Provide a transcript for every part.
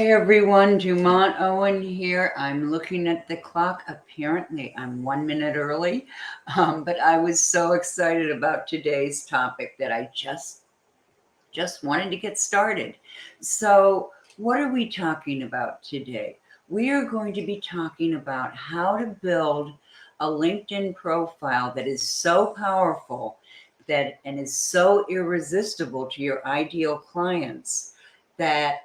everyone, Dumont Owen here. I'm looking at the clock. Apparently, I'm 1 minute early, but I was so excited about today's topic that I just wanted to get started. So, what are we talking about today? We are going to be talking about how to build a LinkedIn profile that is so powerful that and is so irresistible to your ideal clients that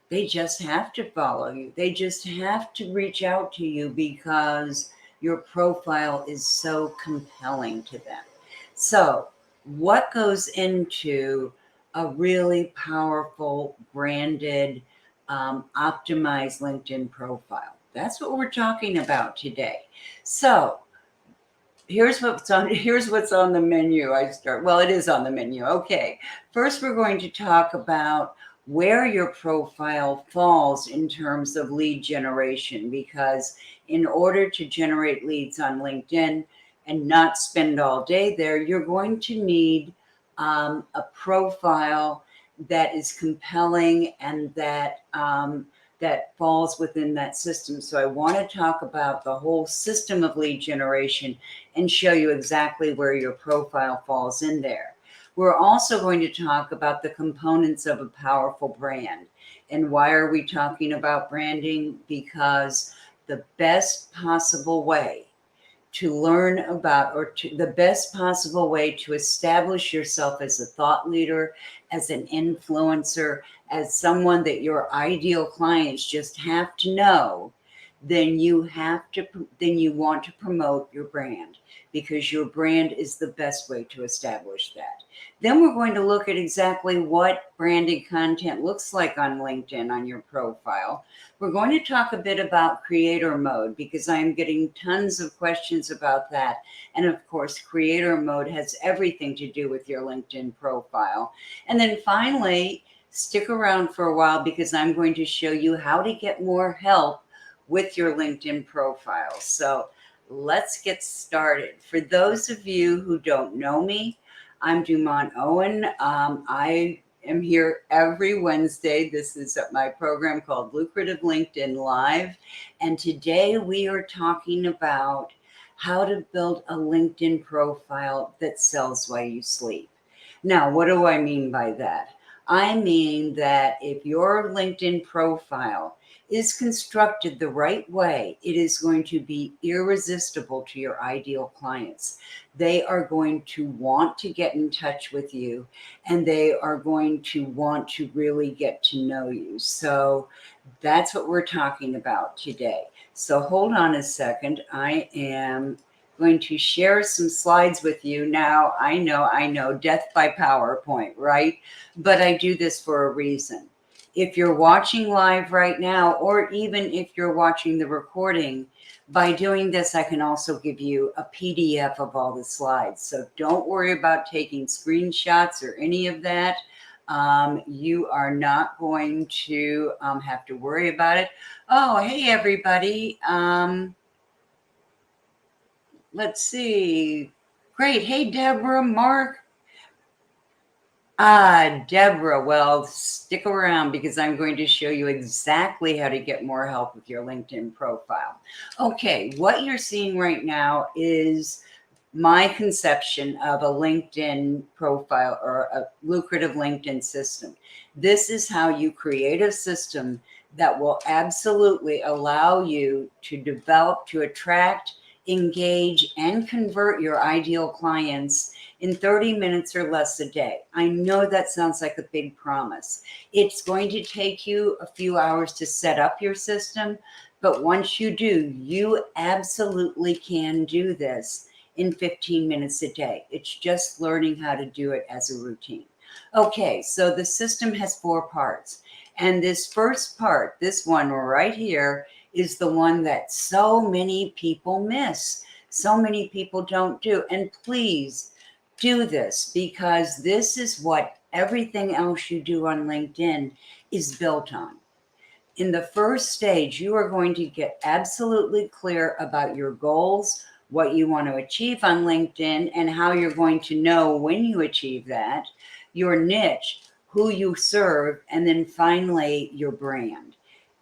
they just have to follow you. They just have to reach out to you because your profile is so compelling to them. So, what goes into a really powerful, branded, optimized LinkedIn profile? That's what we're talking about today. So, here's what's on the menu. It is on the menu. Okay, first we're going to talk about where your profile falls in terms of lead generation, because in order to generate leads on LinkedIn and not spend all day there, you're going to need a profile that is compelling and that falls within that system. So I want to talk about the whole system of lead generation and show you exactly where your profile falls in there. We're also going to talk about the components of a powerful brand. And why are we talking about branding? Because the best possible way to learn about, or the best possible way to establish yourself as a thought leader, as an influencer, as someone that your ideal clients just have to know, then you want to promote your brand, because your brand is the best way to establish that. Then we're going to look at exactly what branded content looks like on LinkedIn on your profile. We're going to talk a bit about creator mode, because I'm getting tons of questions about that. And of course, creator mode has everything to do with your LinkedIn profile. And then finally, stick around for a while, because I'm going to show you how to get more help with your LinkedIn profile. So let's get started. For those of you who don't know me, I'm Dumont Owen. I am here every Wednesday. This is my program called Lucrative LinkedIn Live. And today we are talking about how to build a LinkedIn profile that sells while you sleep. Now, what do I mean by that? I mean that if your LinkedIn profile is constructed the right way, it is going to be irresistible to your ideal clients. They are going to want to get in touch with you, and they are going to want to really get to know you. So that's what we're talking about today. So hold on a second. I am going to share some slides with you. Now, I know, death by PowerPoint, right? But I do this for a reason. If you're watching live right now, or even if you're watching the recording, by doing this, I can also give you a PDF of all the slides. So don't worry about taking screenshots or any of that. You are not going to have to worry about it. Oh, hey, everybody. Let's see. Great. Hey, Deborah, Mark. Deborah, well, stick around, because I'm going to show you exactly how to get more help with your LinkedIn profile. Okay, what you're seeing right now is my conception of a LinkedIn profile, or a lucrative LinkedIn system. This is how you create a system that will absolutely allow you to develop, to attract, engage, and convert your ideal clients in 30 minutes or less a day. I know that sounds like a big promise. It's going to take you a few hours to set up your system, but once you do, you absolutely can do this in 15 minutes a day. It's just learning how to do it as a routine. Okay, so the system has 4 parts. And this first part, this one right here, is the one that so many people miss. So many people don't do. And please do this, because this is what everything else you do on LinkedIn is built on. In the first stage, you are going to get absolutely clear about your goals, what you want to achieve on LinkedIn, and how you're going to know when you achieve that, your niche, who you serve, and then finally your brand.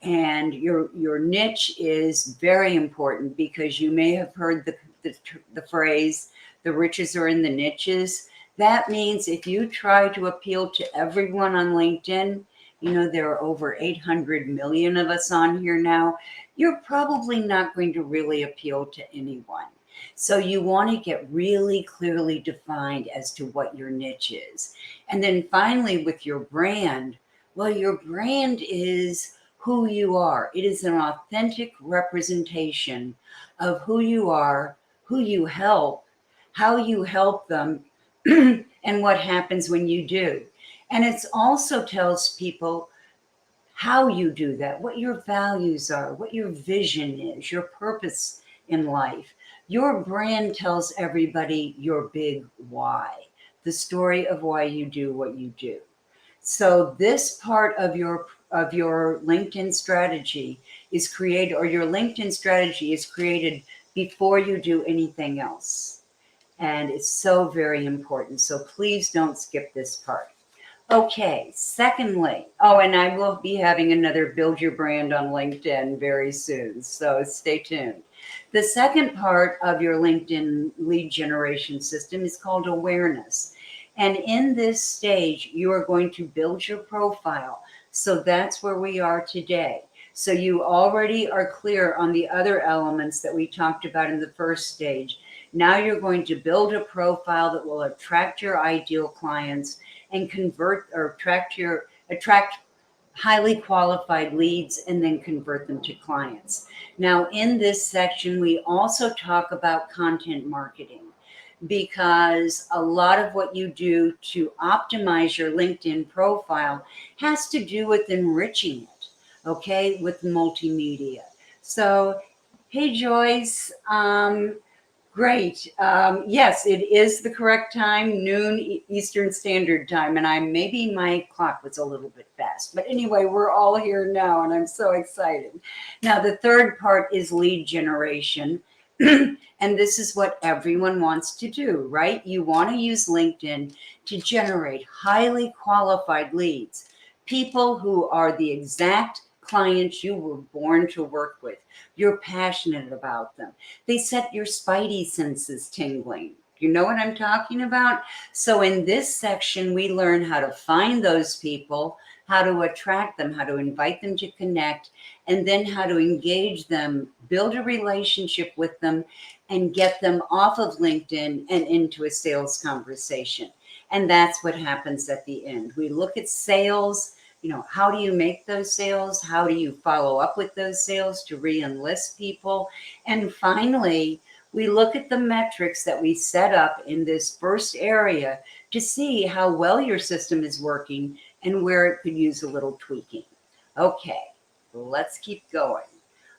And your niche is very important, because you may have heard the phrase, the riches are in the niches. That means if you try to appeal to everyone on LinkedIn, there are over 800 million of us on here now, you're probably not going to really appeal to anyone. So you want to get really clearly defined as to what your niche is. And then finally, with your brand, well, your brand is who you are. It is an authentic representation of who you are, who you help, how you help them, and what happens when you do. And it also tells people how you do that, what your values are, what your vision is, your purpose in life. Your brand tells everybody your big why, the story of why you do what you do. So this part of your LinkedIn strategy is created, or your LinkedIn strategy is created before you do anything else. And it's so very important. So please don't skip this part. Okay, secondly, and I will be having another Build Your Brand on LinkedIn very soon, so stay tuned. The second part of your LinkedIn lead generation system is called awareness. And in this stage, you are going to build your profile. So that's where we are today. So you already are clear on the other elements that we talked about in the first stage. Now you're going to build a profile that will attract your ideal clients and convert or attract highly qualified leads and then convert them to clients. Now, in this section, we also talk about content marketing, because a lot of what you do to optimize your LinkedIn profile has to do with enriching it, okay, with multimedia. So, hey, Joyce. Great. Yes, it is the correct time, noon Eastern Standard Time, and maybe my clock was a little bit fast. But anyway, we're all here now, and I'm so excited. Now, the third part is lead generation. And this is what everyone wants to do, right? You want to use LinkedIn to generate highly qualified leads, people who are the exact clients you were born to work with. You're passionate about them. They set your spidey senses tingling. You know what I'm talking about? So in this section, we learn how to find those people, how to attract them, how to invite them to connect, and then how to engage them, build a relationship with them, and get them off of LinkedIn and into a sales conversation. And that's what happens at the end. We look at sales. How do you make those sales? How do you follow up with those sales to re-enlist people? And finally, we look at the metrics that we set up in this first area to see how well your system is working and where it could use a little tweaking. Okay, let's keep going.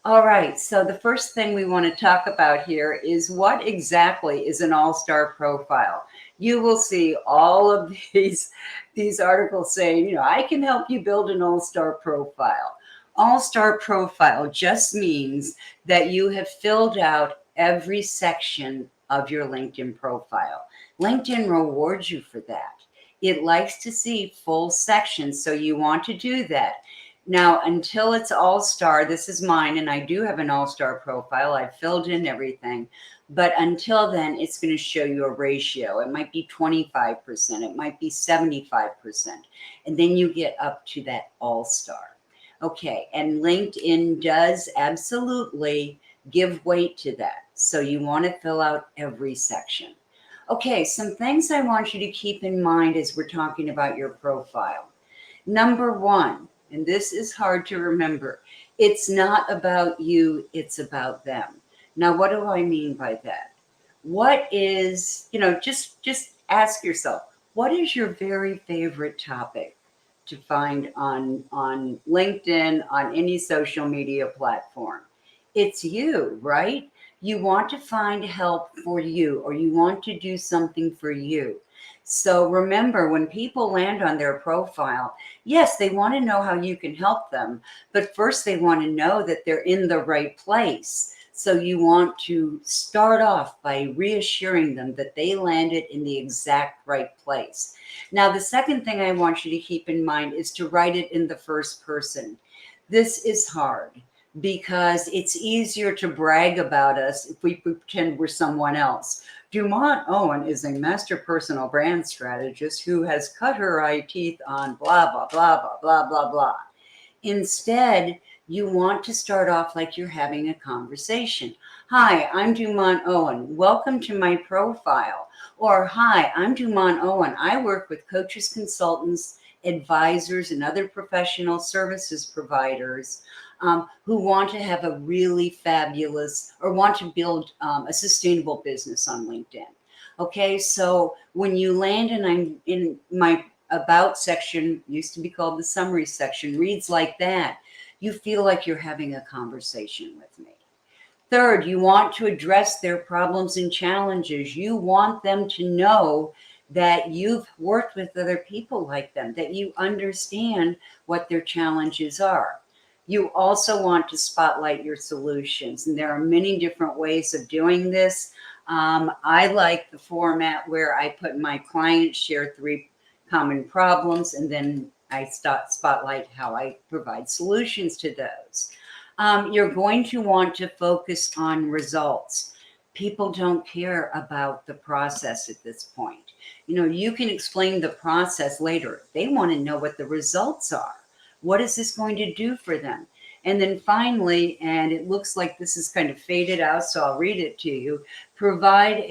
All right, so the first thing we want to talk about here is what exactly is an all-star profile. You will see all of these articles saying, I can help you build an all-star profile. All-star profile just means that you have filled out every section of your LinkedIn profile. LinkedIn rewards you for that. It likes to see full sections, so you want to do that. Now, until it's all-star, this is mine, and I do have an all-star profile. I've filled in everything. But until then, it's going to show you a ratio. It might be 25%. It might be 75%. And then you get up to that all-star. Okay, and LinkedIn does absolutely give weight to that. So you want to fill out every section. Okay, some things I want you to keep in mind as we're talking about your profile. Number one, and this is hard to remember, it's not about you, it's about them. Now, what do I mean by that? What is, just ask yourself, what is your very favorite topic to find on LinkedIn, on any social media platform? It's you, right? You want to find help for you, or you want to do something for you. So remember, when people land on their profile, yes, they want to know how you can help them, but first they want to know that they're in the right place. So you want to start off by reassuring them that they landed in the exact right place. Now, the second thing I want you to keep in mind is to write it in the first person. This is hard because it's easier to brag about us if we pretend we're someone else. Dumont Owen is a master personal brand strategist who has cut her eye teeth on blah, blah, blah, blah, blah, blah, blah. Instead, you want to start off like you're having a conversation. Hi, I'm Dumont Owen. Welcome to my profile. Or, hi, I'm Dumont Owen. I work with coaches, consultants, advisors, and other professional services providers who want to have a really fabulous or want to build a sustainable business on LinkedIn. Okay, so when you land and I'm in my about section, used to be called the summary section, reads like that, you feel like you're having a conversation with me. Third, you want to address their problems and challenges. You want them to know that you've worked with other people like them, that you understand what their challenges are. You also want to spotlight your solutions, and there are many different ways of doing this. I like the format where I put my clients share 3 common problems, and then I spotlight how I provide solutions to those. You're going to want to focus on results. People don't care about the process at this point. You know, you can explain the process later. They want to know what the results are. What is this going to do for them? And then finally, and it looks like this is kind of faded out, so I'll read it to you. Provide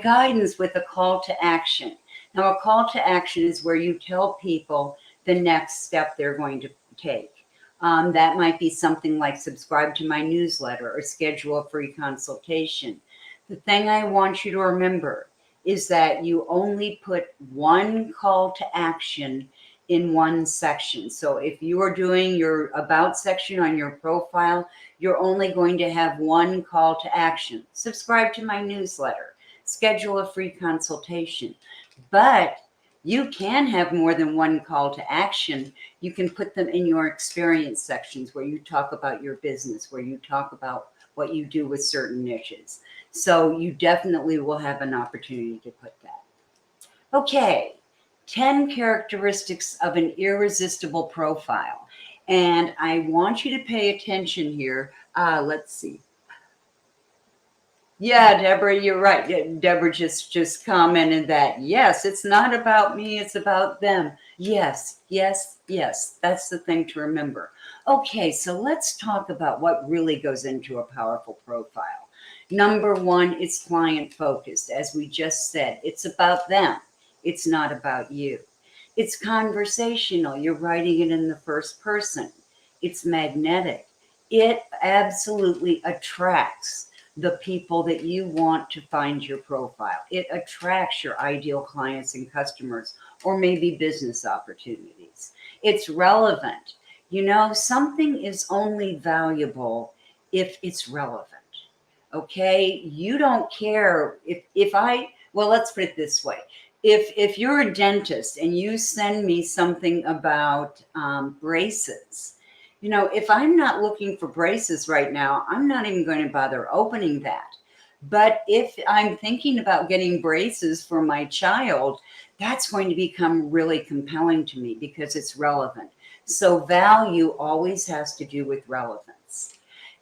guidance with a call to action. Now, a call to action is where you tell people the next step they're going to take. That might be something like subscribe to my newsletter or schedule a free consultation. The thing I want you to remember is that you only put one call to action in one section. So if you are doing your about section on your profile, you're only going to have one call to action. Subscribe to my newsletter, schedule a free consultation. But you can have more than one call to action. You can put them in your experience sections where you talk about your business, where you talk about what you do with certain niches. So you definitely will have an opportunity to put that. Okay, 10 characteristics of an irresistible profile. And I want you to pay attention here. Let's see. Yeah, Deborah, you're right. Deborah just commented that, yes, it's not about me, it's about them. Yes, yes, yes. That's the thing to remember. Okay, so let's talk about what really goes into a powerful profile. Number 1, it's client focused. As we just said, it's about them. It's not about you. It's conversational. You're writing it in the first person. It's magnetic. It absolutely attracts the people that you want to find your profile. It attracts your ideal clients and customers, or maybe business opportunities. It's relevant. You know, something is only valuable if it's relevant. Okay? You don't care well, let's put it this way. If you're a dentist and you send me something about braces, you know, if I'm not looking for braces right now, I'm not even going to bother opening that. But if I'm thinking about getting braces for my child, that's going to become really compelling to me because it's relevant. So value always has to do with relevance.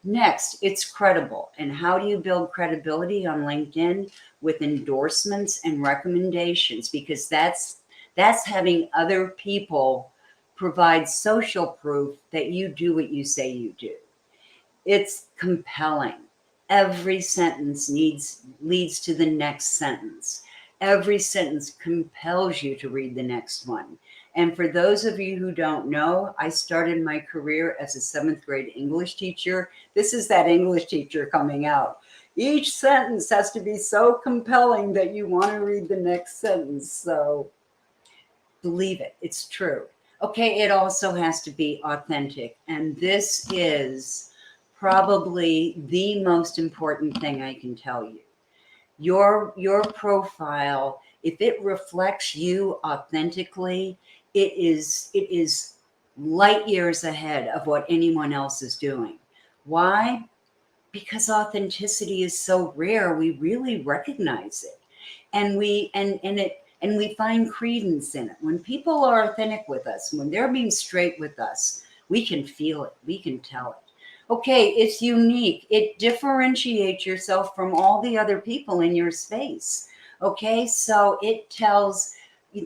Next, it's credible. And how do you build credibility on LinkedIn? With endorsements and recommendations, because that's having other people provide social proof that you do what you say you do. It's compelling. Every sentence leads to the next sentence. Every sentence compels you to read the next one. And for those of you who don't know, I started my career as a 7th grade English teacher. This is that English teacher coming out. Each sentence has to be so compelling that you want to read the next sentence. So believe it, it's true. Okay, it also has to be authentic. And this is probably the most important thing I can tell you. Your profile, if it reflects you authentically, it is light years ahead of what anyone else is doing. Why? Because authenticity is so rare, we really recognize it. And and we find credence in it. When people are authentic with us, when they're being straight with us, we can feel it, we can tell it. Okay, it's unique. It differentiates yourself from all the other people in your space. Okay, so it tells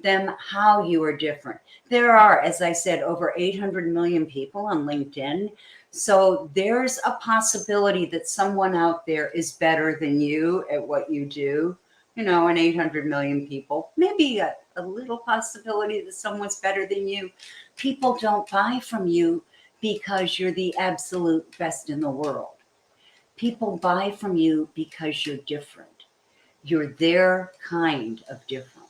them how you are different. There are, as I said, over 800 million people on LinkedIn. So there's a possibility that someone out there is better than you at what you do. You know, an 800 million people, maybe a little possibility that someone's better than you. People don't buy from you because you're the absolute best in the world. People buy from you because you're different. You're their kind of different.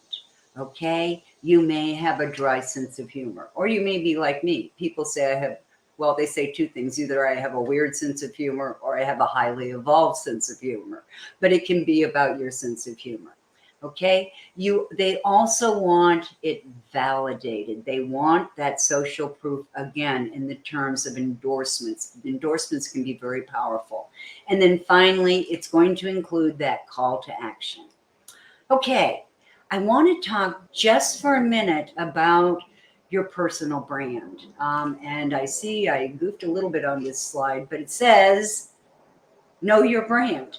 Okay? You may have a dry sense of humor, or you may be like me. People say I have, well, they say two things. Either I have a weird sense of humor or I have a highly evolved sense of humor. But it can be about your sense of humor. Okay? They also want it validated. They want that social proof, again, in the terms of endorsements. Endorsements can be very powerful. And then finally, it's going to include that call to action. Okay, I want to talk just for a minute about your personal brand. And I see I goofed a little bit on this slide, but it says, know your brand.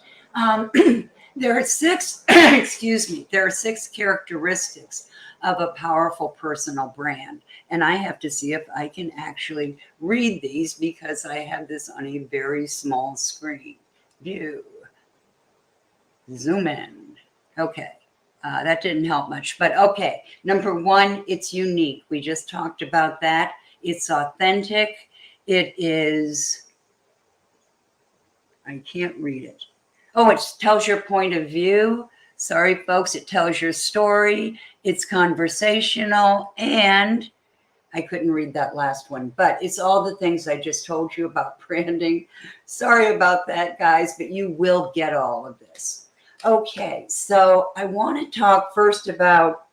There are six, excuse me, there are six characteristics of a powerful personal brand. And I have to see if I can actually read these because I have this on a very small screen. View, zoom in. Okay. That didn't help much, but okay. Number one, it's unique. We just talked about that. It's authentic. It is, I can't read it. Oh, it tells your point of view. Sorry, folks, it tells your story. It's conversational, and I couldn't read that last one, but it's all the things I just told you about branding. Sorry about that, guys, but you will get all of this. Okay, so I want to talk first about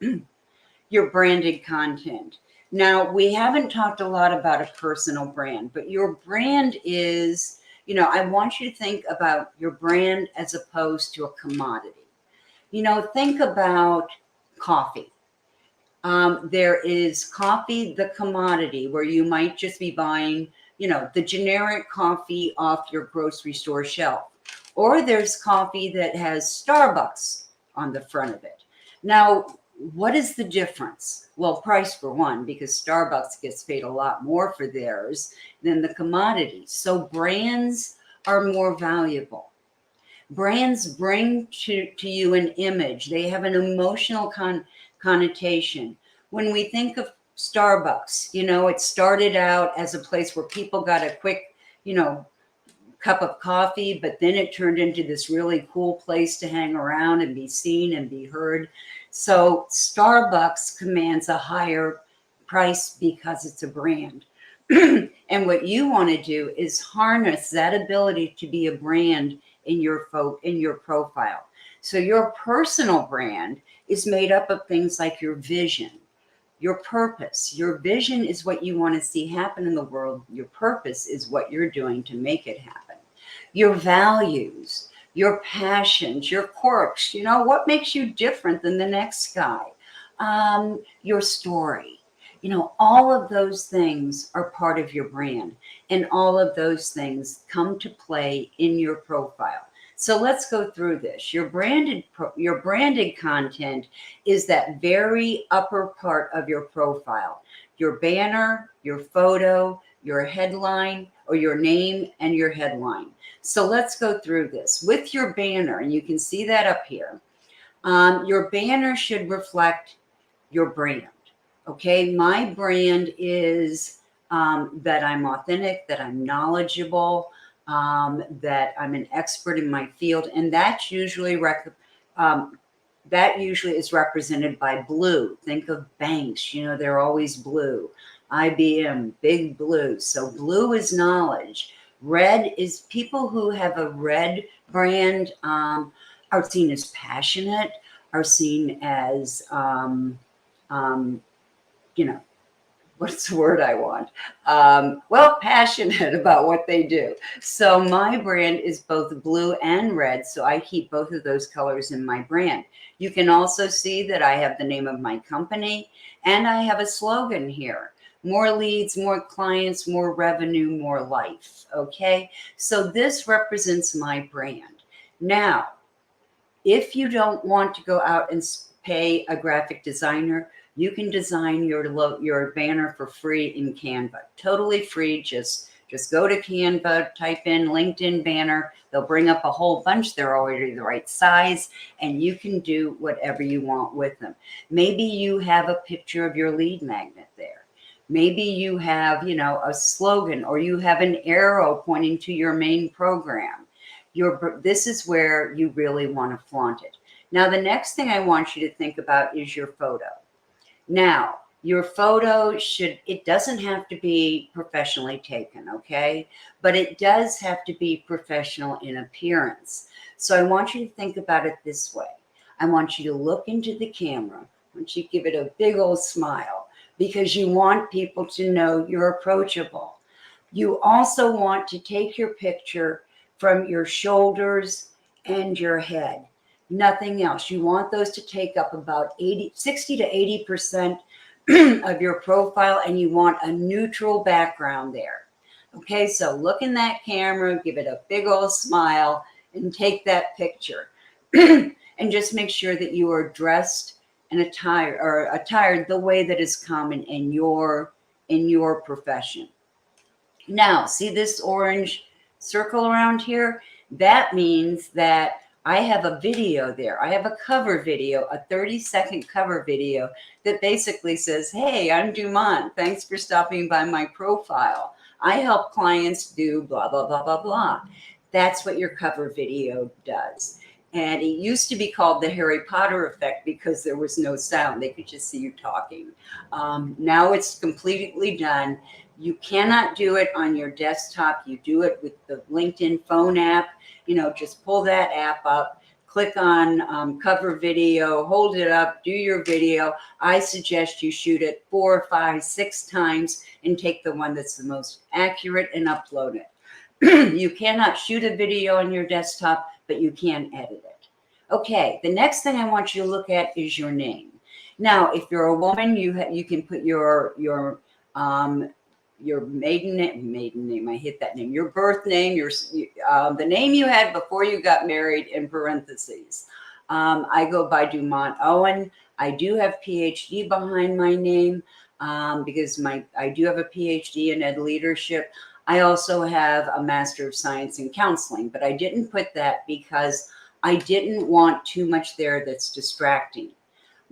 your branded content. Now, we haven't talked a lot about a personal brand, but your brand is, you know, I want you to think about your brand as opposed to a commodity. You know, think about coffee. There is coffee, the commodity, where you might just be buying, you know, the generic coffee off your grocery store shelf. Or there's coffee that has Starbucks on the front of it. Now, what is the difference? Well, price for one, because Starbucks gets paid a lot more for theirs than the commodity. So brands are more valuable. Brands bring to you an image. They have an emotional connotation. When we think of Starbucks, you know, it started out as a place where people got a quick, you know, cup of coffee, but then it turned into this really cool place to hang around and be seen and be heard. So Starbucks commands a higher price because it's a brand. And what you want to do is harness that ability to be a brand in your profile. So your personal brand is made up of things like your vision, your purpose. Your vision is what you want to see happen in the world. Your purpose is what you're doing to make it happen. Your values, your passions, your quirks, you know, what makes you different than the next guy? Your story. You know, all of those things are part of your brand, and all of those things come to play in your profile. So let's go through this. Your branded content is that very upper part of your profile. Your banner, your photo, your headline, or your name and your headline. So let's go through this. With your banner, and you can see that up here, your banner should reflect your brand. Okay, my brand is that I'm authentic, that I'm knowledgeable, that I'm an expert in my field, and that's usually is represented by blue. Think of banks, you know, they're always blue. IBM, big blue. So blue is knowledge. Red is people who have a red brand are seen as passionate, are seen as you know, what's the word I want? Well, passionate about what they do. So my brand is both blue and red. So I keep both of those colors in my brand. You can also see that I have the name of my company and I have a slogan here. More leads, more clients, more revenue, more life. Okay. So this represents my brand. Now, if you don't want to go out and pay a graphic designer, you can design your banner for free in Canva. Totally free. Just go to Canva, type in LinkedIn banner. They'll bring up a whole bunch. They're already the right size, and you can do whatever you want with them. Maybe you have a picture of your lead magnet there. Maybe you have, a slogan, or you have an arrow pointing to your main program. This is where you really want to flaunt it. Now, the next thing I want you to think about is your photo. Now, your photo it doesn't have to be professionally taken, okay? But it does have to be professional in appearance. So I want you to think about it this way. I want you to look into the camera. I want you to give it a big old smile because you want people to know you're approachable. You also want to take your picture from your shoulders and your head. Nothing else. You want those to take up about 60 to 80% of your profile, and you want a neutral background there. Okay, so look in that camera, give it a big old smile, and take that picture. And just make sure that you are dressed and attired the way that is common in your profession. Now, see this orange circle around here? That means that I have a video there. I have a cover video, a 30-second cover video that basically says, hey, I'm Dumont. Thanks for stopping by my profile. I help clients do blah, blah, blah, blah, blah. That's what your cover video does. And it used to be called the Harry Potter effect because there was no sound. They could just see you talking. Now it's completely done. You cannot do it on your desktop. You do it with the LinkedIn phone app. Just pull that app up, click on cover video, hold it up, do your video. I suggest you shoot it 4, 5, 6 times and take the one that's the most accurate and upload it. You cannot shoot a video on your desktop, but you can edit it. Okay, the next thing I want you to look at is your name. Now, if you're a woman, you can put your maiden name, I hit that name, your birth name, the name you had before you got married in parentheses. I go by Dumont Owen. I do have PhD behind my name because I do have a PhD in ed leadership. I also have a Master of Science in Counseling, but I didn't put that because I didn't want too much there that's distracting.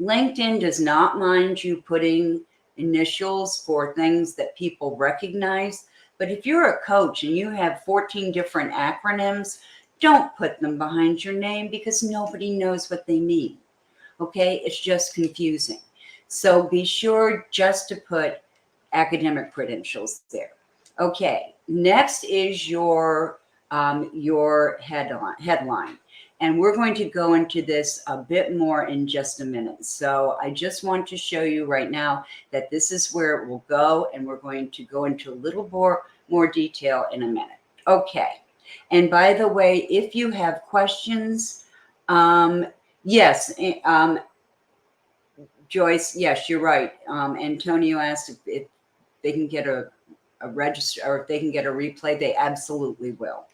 LinkedIn does not mind you putting initials for things that people recognize. But if you're a coach and you have 14 different acronyms, don't put them behind your name because nobody knows what they mean. Okay, it's just confusing. So be sure just to put academic credentials there. Okay, next is your headline. And we're going to go into this a bit more in just a minute. So I just want to show you right now that this is where it will go. And we're going to go into a little more detail in a minute. Okay. And by the way, if you have questions, yes, Joyce, yes, you're right. Antonio asked if they can get a register or if they can get a replay. They absolutely will.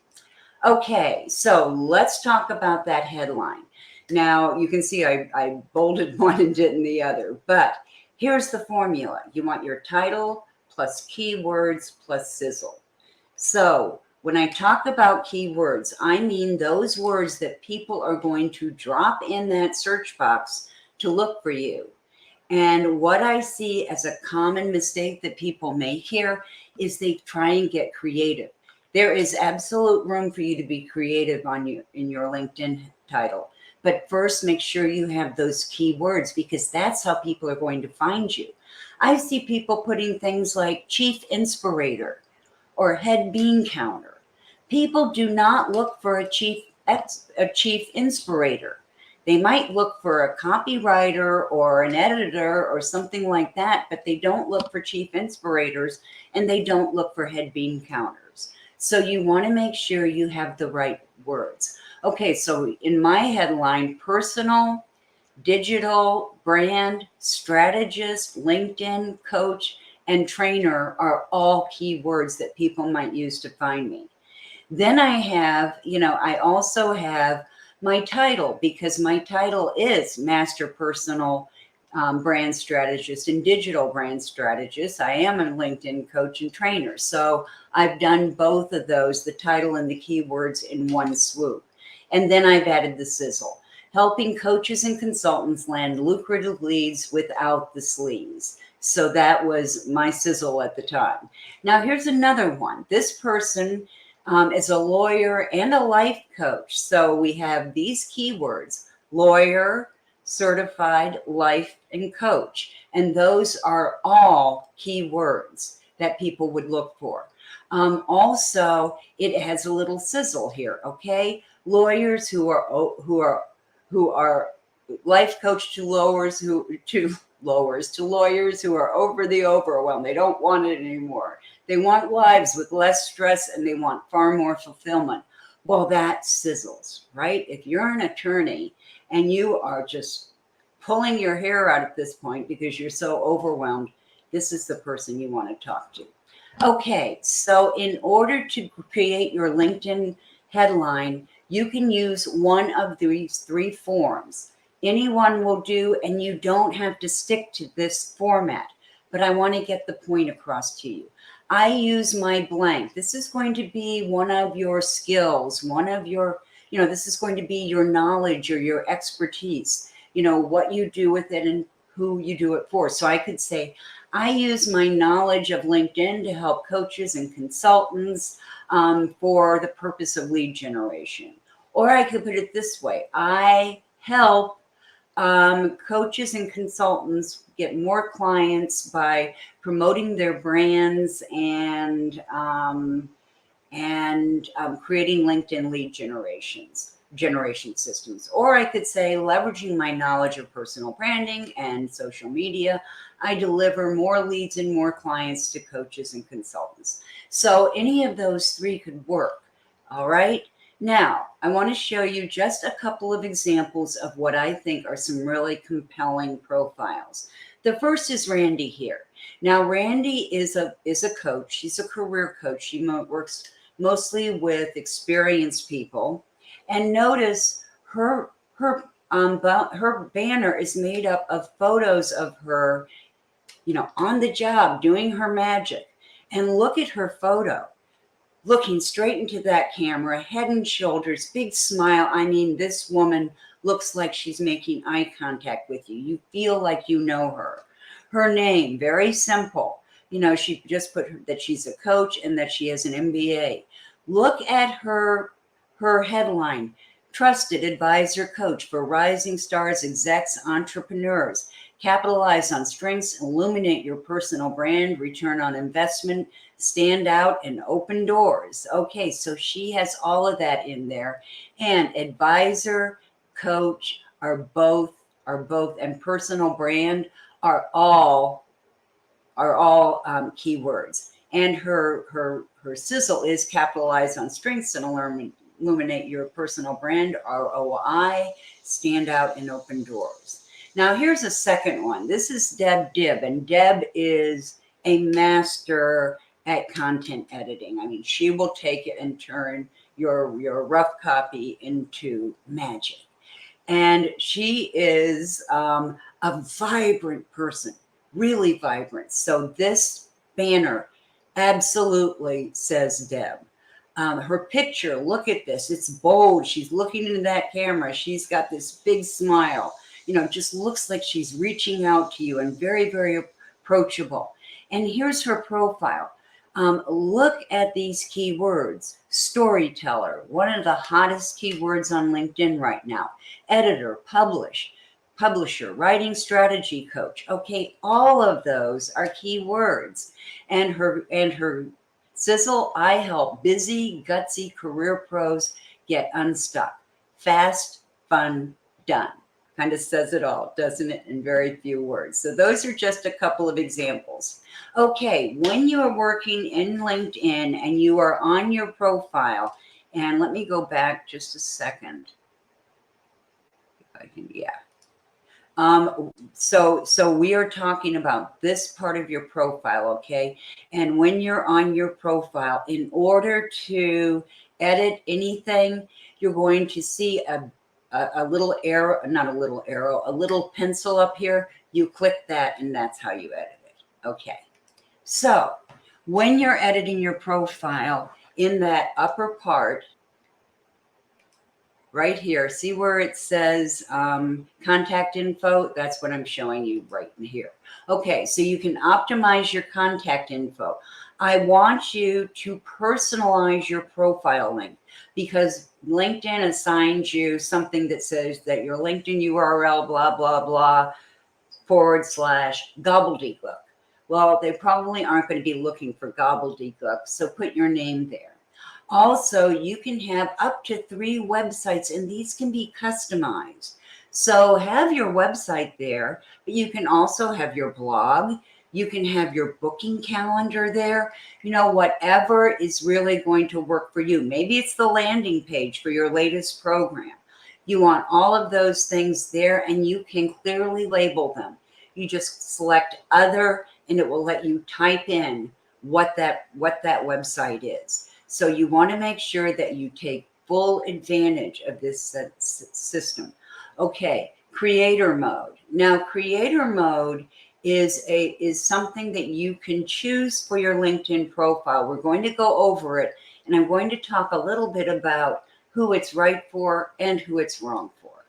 Okay, so let's talk about that headline. Now, you can see I bolded one and didn't the other, but here's the formula. You want your title plus keywords plus sizzle. So when I talk about keywords, I mean those words that people are going to drop in that search box to look for you. And what I see as a common mistake that people make here is they try and get creative. There is absolute room for you to be creative in your LinkedIn title. But first, make sure you have those keywords because that's how people are going to find you. I see people putting things like chief inspirator or head bean counter. People do not look for a chief inspirator. They might look for a copywriter or an editor or something like that, but they don't look for chief inspirators and they don't look for head bean counters. So you want to make sure you have the right words. Okay, so in my headline, personal, digital, brand, strategist, LinkedIn, coach, and trainer are all keywords that people might use to find me. Then I have, I also have my title, because my title is Master Personal Brand Strategist and Digital Brand Strategist. I am a LinkedIn coach and trainer. So I've done both of those, the title and the keywords, in one swoop. And then I've added the sizzle, helping coaches and consultants land lucrative leads without the sleaze. So that was my sizzle at the time. Now here's another one. This person is a lawyer and a life coach. So we have these keywords: lawyer, certified, life, and coach. And those are all keywords that people would look for. Also, it has a little sizzle here, okay? Lawyers who are life coach to lawyers to lawyers who are over the overwhelmed. They don't want it anymore. They want lives with less stress and they want far more fulfillment. Well, that sizzles, right? If you're an attorney and you are just pulling your hair out at this point because you're so overwhelmed, this is the person you want to talk to. Okay, so in order to create your LinkedIn headline, you can use one of these three forms. Anyone will do, and you don't have to stick to this format, but I want to get the point across to you. I use my blank. This is going to be one of your skills, one of your, this is going to be your knowledge or your expertise, what you do with it and who you do it for. So I could say, I use my knowledge of LinkedIn to help coaches and consultants for the purpose of lead generation. Or I could put it this way: I help coaches and consultants get more clients by promoting their brands and creating LinkedIn lead generation systems. Or I could say, leveraging my knowledge of personal branding and social media, I deliver more leads and more clients to coaches and consultants. So any of those three could work. All right. Now, I want to show you just a couple of examples of what I think are some really compelling profiles. The first is Randy here. Now, Randy is a coach. She's a career coach. She works mostly with experienced people. And notice her banner is made up of photos of her, on the job doing her magic. And look at her photo, looking straight into that camera, head and shoulders, big smile. I mean, this woman looks like she's making eye contact with you. You feel like you know her. Her name, very simple. She just put that she's a coach and that she has an MBA. Look at her headline: trusted advisor coach for rising stars, execs, entrepreneurs. Capitalize on strengths, illuminate your personal brand, return on investment, stand out, and open doors. Okay, so she has all of that in there. And advisor, coach are both, and personal brand are all keywords. And her sizzle is capitalize on strengths and illuminate your personal brand, ROI, stand out, and open doors. Now here's a second one. This is Deb Dibb, and Deb is a master at content editing. I mean, she will take it and turn your rough copy into magic. And she is a vibrant person, really vibrant. So this banner absolutely says Deb. Her picture, look at this. It's bold. She's looking into that camera. She's got this big smile. Just looks like she's reaching out to you and very, very approachable. And here's her profile. Look at these keywords: storyteller, one of the hottest keywords on LinkedIn right now; editor, publisher, writing strategy coach. Okay, all of those are keywords. And her sizzle: I help busy, gutsy career pros get unstuck. Fast, fun, Done. Kind of says it all, doesn't it, in very few words. So those are just a couple of examples. Okay, when you are working in LinkedIn and you are on your profile, and let me go back just a second. If I can, yeah. So we are talking about this part of your profile, okay? And when you're on your profile, in order to edit anything, you're going to see a little arrow, not a little arrow, a little pencil up here. You click that and that's how you edit it. Okay. So when you're editing your profile, in that upper part, right here, see where it says contact info? That's what I'm showing you right in here. Okay, so you can optimize your contact info. I want you to personalize your profile link because LinkedIn assigns you something that says that your LinkedIn URL, blah, blah, blah, / gobbledygook. Well, they probably aren't going to be looking for gobbledygook, so put your name there. Also, you can have up to 3 websites, and these can be customized. So have your website there, but you can also have your blog. You can have your booking calendar there. You know, whatever is really going to work for you. Maybe it's the landing page for your latest program. You want all of those things there, and you can clearly label them. You just select other, and it will let you type in what that website is. So you want to make sure that you take full advantage of this system. Okay, creator mode. Now, creator mode is something that you can choose for your LinkedIn profile. We're going to go over it, and I'm going to talk a little bit about who it's right for and who it's wrong for.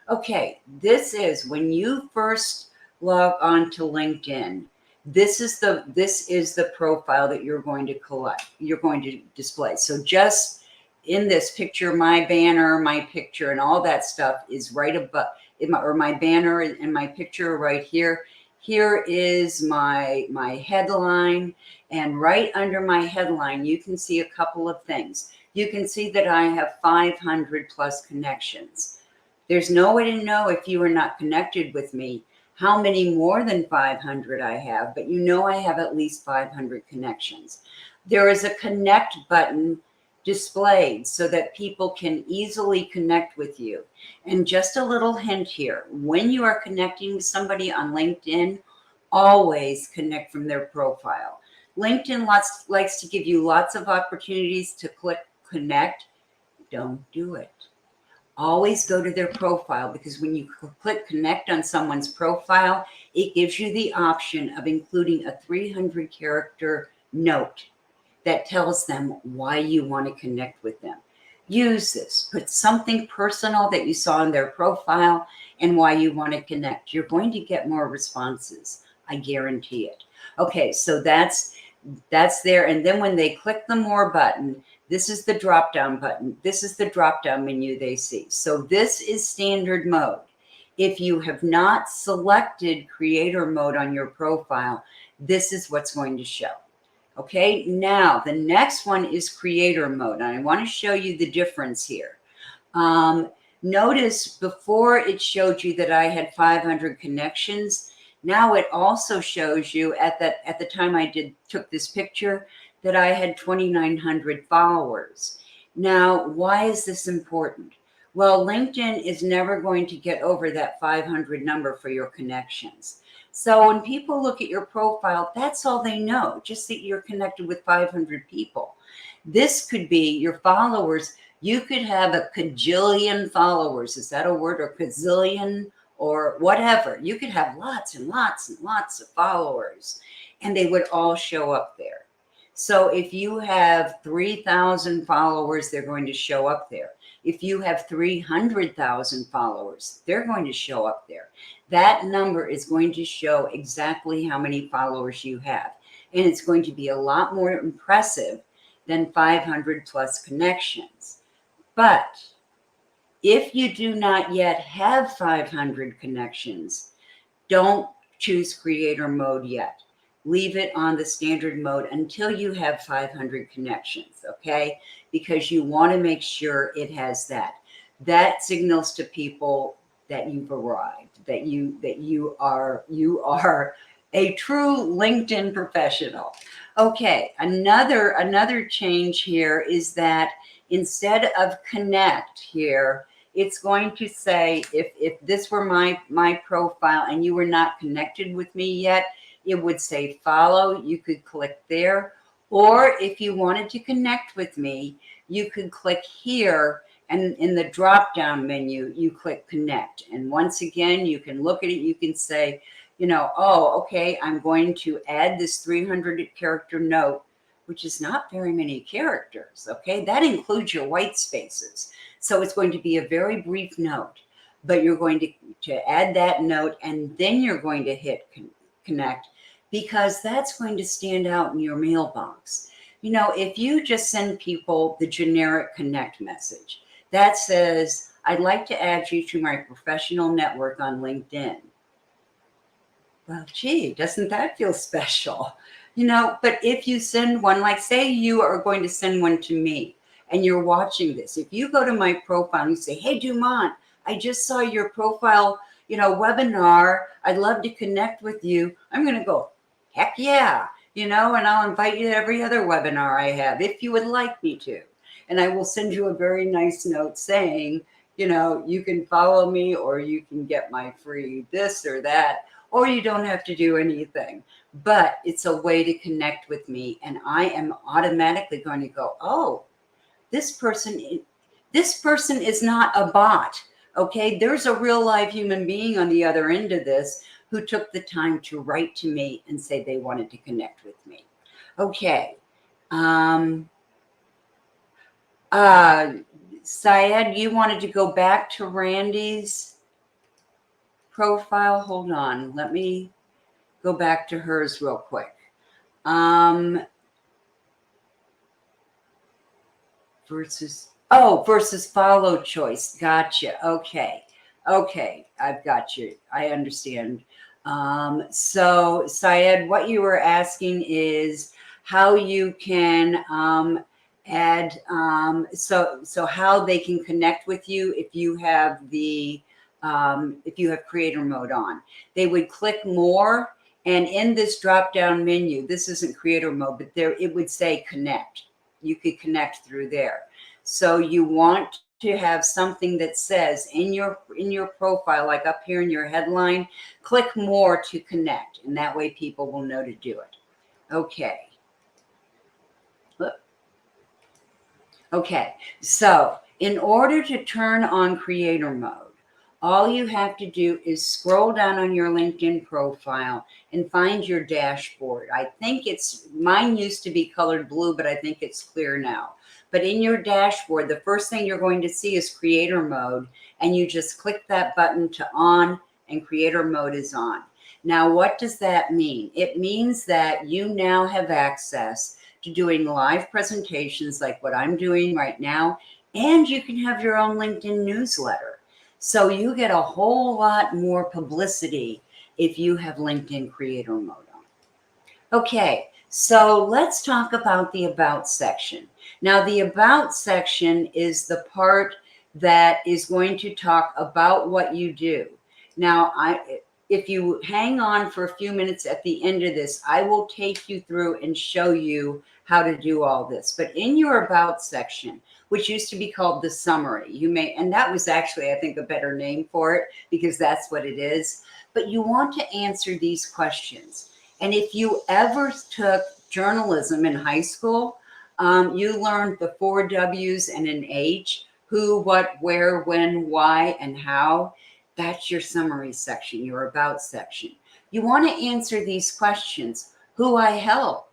Okay, this is when you first log on to LinkedIn. This is the profile that you're going to display. So just in this picture, my banner, my picture, and all that stuff is right above, or my banner and my picture right here. Here is my headline, and right under my headline, you can see a couple of things. You can see that I have 500 plus connections. There's no way to know if you are not connected with me how many more than 500 I have, but you know I have at least 500 connections. There is a connect button displayed so that people can easily connect with you. And just a little hint here, when you are connecting with somebody on LinkedIn, always connect from their profile. LinkedIn likes to give you lots of opportunities to click connect. Don't do it. Always go to their profile, because when you click connect on someone's profile, it gives you the option of including a 300 character note that tells them why you want to connect with them. Use this. Put something personal that you saw in their profile and why you want to connect. You're going to get more responses. I guarantee it. Okay, so that's there. And then when they click the more button, this is the drop down button. This is the drop down menu they see. So this is standard mode. If you have not selected creator mode on your profile, this is what's going to show. Okay, now the next one is creator mode. And I want to show you the difference here. Notice before it showed you that I had 500 connections. Now it also shows you at the time I took this picture that I had 2,900 followers. Now, why is this important? Well, LinkedIn is never going to get over that 500 number for your connections. So when people look at your profile, that's all they know, just that you're connected with 500 people. This could be your followers. You could have a cajillion followers. Is that a word? Or gazillion or whatever. You could have lots and lots and lots of followers, and they would all show up there. So if you have 3,000 followers, they're going to show up there. If you have 300,000 followers, they're going to show up there. That number is going to show exactly how many followers you have. And it's going to be a lot more impressive than 500 plus connections. But if you do not yet have 500 connections, don't choose creator mode yet. Leave it on the standard mode until you have 500 connections, okay? Because you want to make sure it has that. That signals to people that you've arrived, that you are a true LinkedIn professional. Okay, another change here is that instead of connect here, it's going to say if this were my profile and you were not connected with me yet, it would say follow. You could click there. Or if you wanted to connect with me, you could click here, and in the drop down menu, you click connect. And once again, you can look at it. You can say, oh, okay, I'm going to add this 300 character note, which is not very many characters. Okay, that includes your white spaces. So it's going to be a very brief note, but you're going to add that note, and then you're going to hit connect, because that's going to stand out in your mailbox. If you just send people the generic connect message that says, I'd like to add you to my professional network on LinkedIn. Well, gee, doesn't that feel special? But if you send one, like say you are going to send one to me and you're watching this, if you go to my profile and you say, hey, Dumont, I just saw your profile, webinar. I'd love to connect with you. I'm going to go, heck yeah, and I'll invite you to every other webinar I have if you would like me to. And I will send you a very nice note saying, you can follow me, or you can get my free this or that, or you don't have to do anything. But it's a way to connect with me. And I am automatically going to go, oh, this person is not a bot. Okay, there's a real live human being on the other end of this who took the time to write to me and say they wanted to connect with me. Okay. Syed, you wanted to go back to Randy's profile. Hold on. Let me go back to hers real quick. Versus follow choice. Gotcha. Okay. I've got you. I understand. So Syed, what you were asking is how you can add, so how they can connect with you if you have creator mode on. They would click more, and in this drop down menu, this isn't creator mode, but there it would say connect. You could connect through there. So you want to have something that says in your profile, like up here in your headline, click more to connect, and that way people will know to do it. Okay. Okay, so in order to turn on creator mode, all you have to do is scroll down on your LinkedIn profile and find your dashboard. I think mine used to be colored blue, but I think it's clear now. But in your dashboard, the first thing you're going to see is creator mode, and you just click that button to on, and creator mode is on. Now, what does that mean? It means that you now have access to doing live presentations like what I'm doing right now, and you can have your own LinkedIn newsletter. So you get a whole lot more publicity if you have LinkedIn creator mode on. Okay, so let's talk about the About section. Now, the About section is the part that is going to talk about what you do. Now, if you hang on for a few minutes at the end of this, I will take you through and show you how to do all this. But in your About section, which used to be called the summary, and that was actually, I think, a better name for it, because that's what it is. But you want to answer these questions. And if you ever took journalism in high school, you learned the 4 W's and an H: who, what, where, when, why, and how. That's your summary section, your About section. You want to answer these questions: who I help,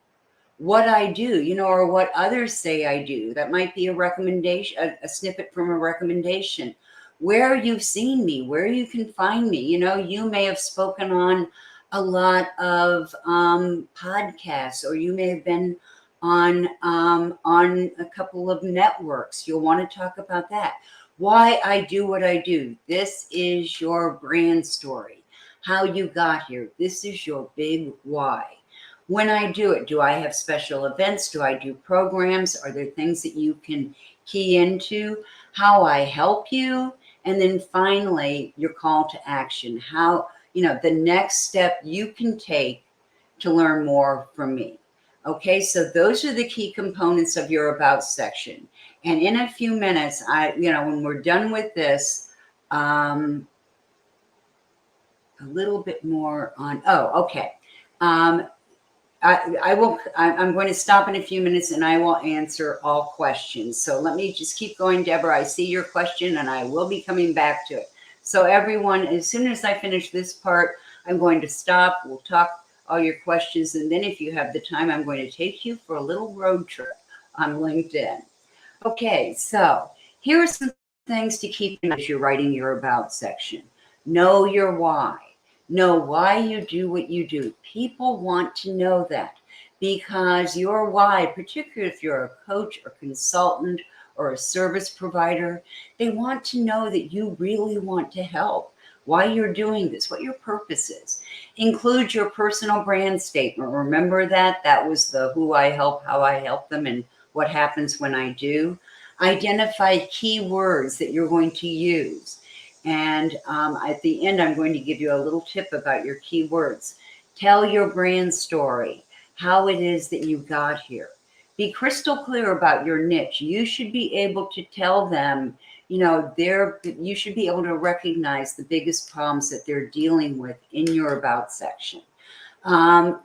what I do, or what others say I do. That might be a recommendation, a snippet from a recommendation. Where you've seen me, where you can find me. You may have spoken on a lot of podcasts, or you may have been on a couple of networks. You'll want to talk about that. Why I do what I do. This is your brand story. How you got here. This is your big why. When I do it, do I have special events? Do I do programs? Are there things that you can key into? How I help you, And then finally, your call to action, how, the next step you can take to learn more from me. Okay, so those are the key components of your about section. And in a few minutes, when we're done with this, a little bit more on, okay. I'm going to stop in a few minutes and I will answer all questions. So let me just keep going, Deborah. I see your question and I will be coming back to it. So everyone, as soon as I finish this part, I'm going to stop. We'll talk all your questions. And then if you have the time, I'm going to take you for a little road trip on LinkedIn. Okay, so here are some things to keep in mind as you're writing your about section. Know your why. Know why you do what you do. People want to know that because your why, particularly if you're a coach or consultant or a service provider, they want to know that you really want to help, why you're doing this, what your purpose is. Include your personal brand statement. Remember that? That was the who I help, how I help them, and what happens when I do. Identify key words that you're going to use. And at the end, I'm going to give you a little tip about your keywords. Tell your brand story, how it is that you got here. Be crystal clear about your niche. You should be able to tell them, you should be able to recognize the biggest problems that they're dealing with in your about section.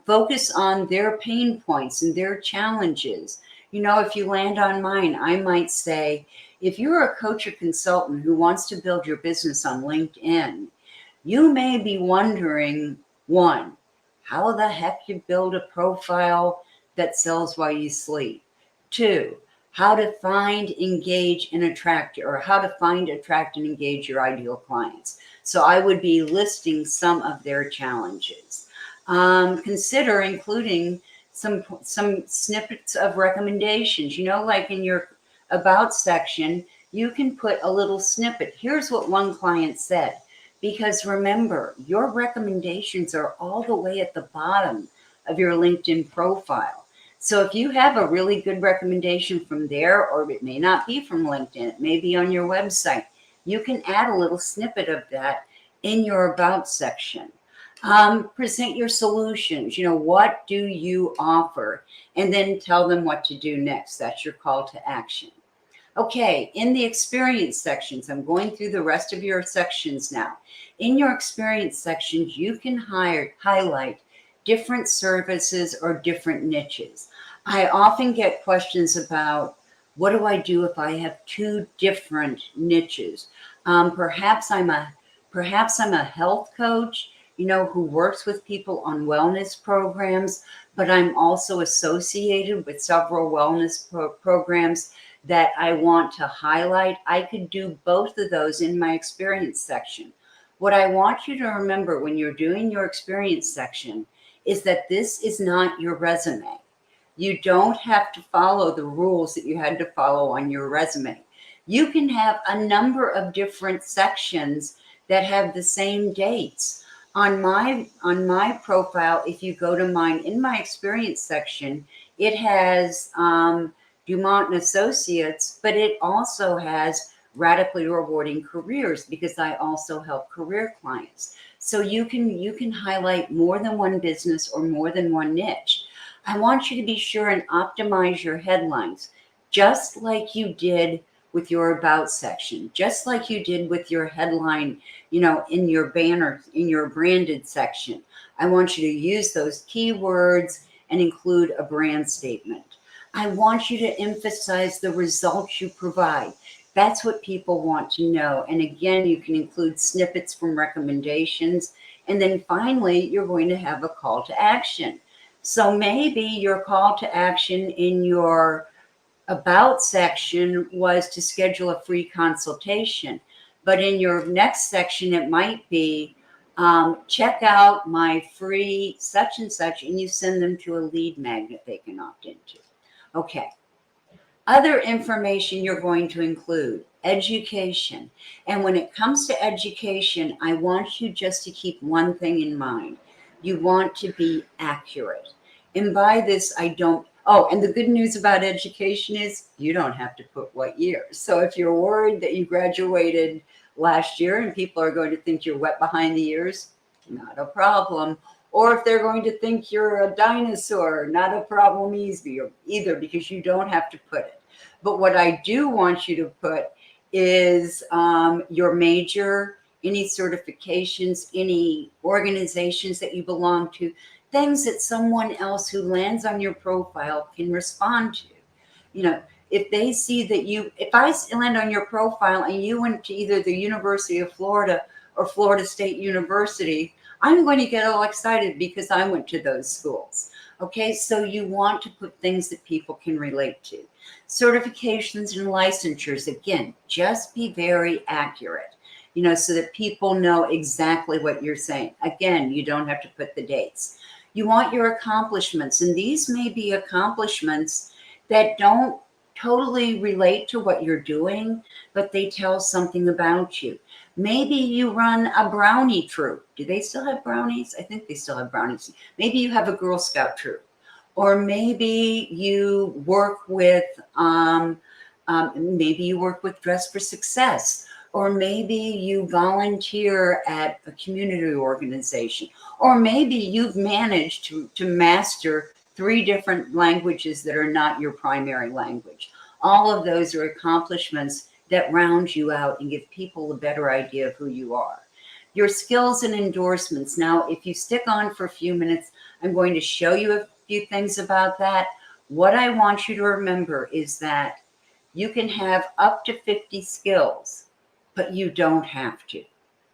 Focus on their pain points and their challenges. If you land on mine, I might say, if you're a coach or consultant who wants to build your business on LinkedIn, you may be wondering, one, how the heck you build a profile that sells while you sleep? Two, how to find, engage, and attract, or how to find, attract, and engage your ideal clients. So I would be listing some of their challenges. Consider including some snippets of recommendations. Like in your about section, you can put a little snippet. Here's what one client said. Because remember, your recommendations are all the way at the bottom of your LinkedIn profile. So if you have a really good recommendation from there, or it may not be from LinkedIn, it may be on your website, you can add a little snippet of that in your about section. Present your solutions. What do you offer? And then tell them what to do next. That's your call to action. Okay, in the experience sections, I'm going through the rest of your sections now. In your experience sections, you can highlight different services or different niches. I often get questions about, what do I do if I have two different niches? Perhaps I'm a health coach, who works with people on wellness programs, but I'm also associated with several wellness programs that I want to highlight. I could do both of those in my experience section. What I want you to remember when you're doing your experience section is that this is not your resume. You don't have to follow the rules that you had to follow on your resume. You can have a number of different sections that have the same dates. On my profile, if you go to mine, in my experience section, it has Dumont and Associates, but it also has Radically Rewarding Careers, because I also help career clients. So you can highlight more than one business or more than one niche. I want you to be sure and optimize your headlines, just like you did with your about section, just like you did with your headline, in your banner, in your branded section. I want you to use those keywords and include a brand statement. I want you to emphasize the results you provide. That's what people want to know. And again, you can include snippets from recommendations. And then finally, you're going to have a call to action. So maybe your call to action in your about section was to schedule a free consultation. But in your next section, it might be, check out my free such and such, and you send them to a lead magnet they can opt into. Okay. Other information you're going to include, education. And when it comes to education, I want you just to keep one thing in mind. You want to be accurate. And by this, and the good news about education is you don't have to put what year. So if you're worried that you graduated last year and people are going to think you're wet behind the ears, not a problem. Or if they're going to think you're a dinosaur, not a problem either, because you don't have to put it. But what I do want you to put is your major, any certifications, any organizations that you belong to, things that someone else who lands on your profile can respond to. You know, if they see that if I land on your profile and you went to either the University of Florida or Florida State University, I'm going to get all excited because I went to those schools. Okay, so you want to put things that people can relate to. Certifications and licensures, again, just be very accurate, so that people know exactly what you're saying. Again, you don't have to put the dates. You want your accomplishments, and these may be accomplishments that don't totally relate to what you're doing, but they tell something about you. Maybe you run a brownie troop. Do they still have brownies? I think they still have brownies. Maybe you have a Girl Scout troop. Or maybe you work with, Dress for Success. Or maybe you volunteer at a community organization. Or maybe you've managed to master 3 different languages that are not your primary language. All of those are accomplishments that round you out and give people a better idea of who you are. Your skills and endorsements. Now, if you stick on for a few minutes, I'm going to show you a few things about that. What I want you to remember is that you can have up to 50 skills, but you don't have to,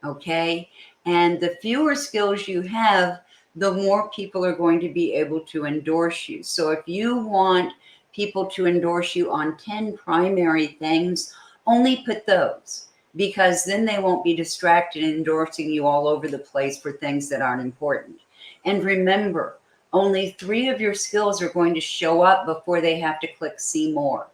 okay? And the fewer skills you have, the more people are going to be able to endorse you. So if you want people to endorse you on 10 primary things, only put those, because then they won't be distracted endorsing you all over the place for things that aren't important. And remember, only 3 of your skills are going to show up before they have to click see more.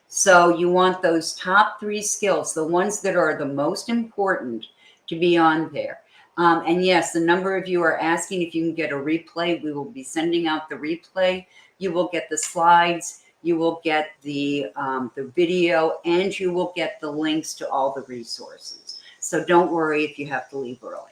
So you want those top 3 skills, the ones that are the most important, to be on there. And yes, the number of you are asking if you can get a replay. We will be sending out the replay. You will get the slides. You will get the video, and you will get the links to all the resources. So don't worry if you have to leave early.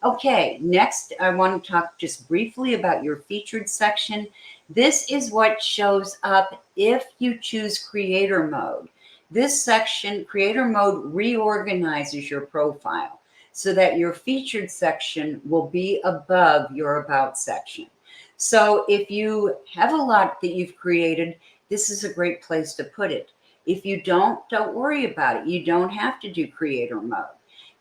Okay, next I want to talk just briefly about your featured section. This is what shows up if you choose creator mode. This section, creator mode, reorganizes your profile so that your featured section will be above your about section. So if you have a lot that you've created, this is a great place to put it. If you don't worry about it. You don't have to do creator mode.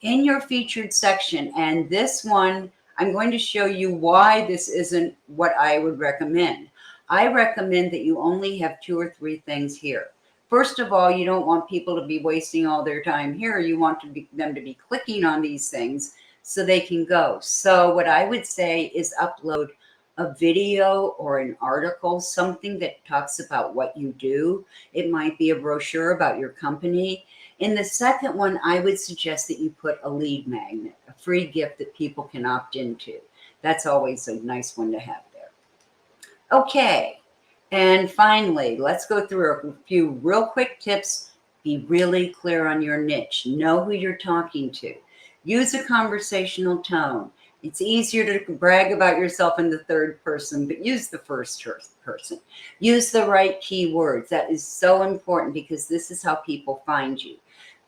In your featured section, and this one, I'm going to show you why this isn't what I would recommend. I recommend that you only have 2 or 3 things here. First of all, you don't want people to be wasting all their time here. You want them to be clicking on these things so they can go. So what I would say is upload a video or an article, something that talks about what you do. It might be a brochure about your company. In the second one, I would suggest that you put a lead magnet, a free gift that people can opt into. That's always a nice one to have there. Okay, and finally, let's go through a few real quick tips. Be really clear on your niche. Know who you're talking to. Use a conversational tone. It's easier to brag about yourself in the third person, but use the first person. Use the right keywords. That is so important because this is how people find you.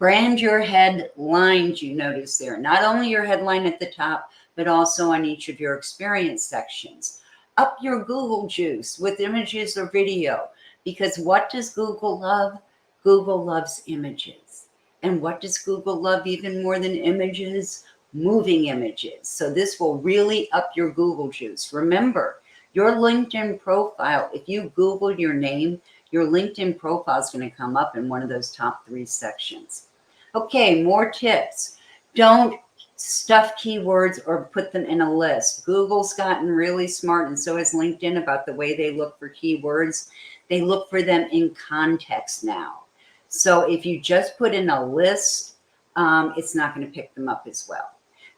Brand your headlines, you notice there. Not only your headline at the top, but also on each of your experience sections. Up your Google juice with images or video, because what does Google love? Google loves images. And what does Google love even more than images? Moving images. So this will really up your Google juice. Remember, your LinkedIn profile, if you Google your name, your LinkedIn profile is going to come up in one of those top 3 sections. Okay, more tips. Don't stuff keywords or put them in a list. Google's gotten really smart, and so has LinkedIn, about the way they look for keywords. They look for them in context now. So if you just put in a list, it's not going to pick them up as well.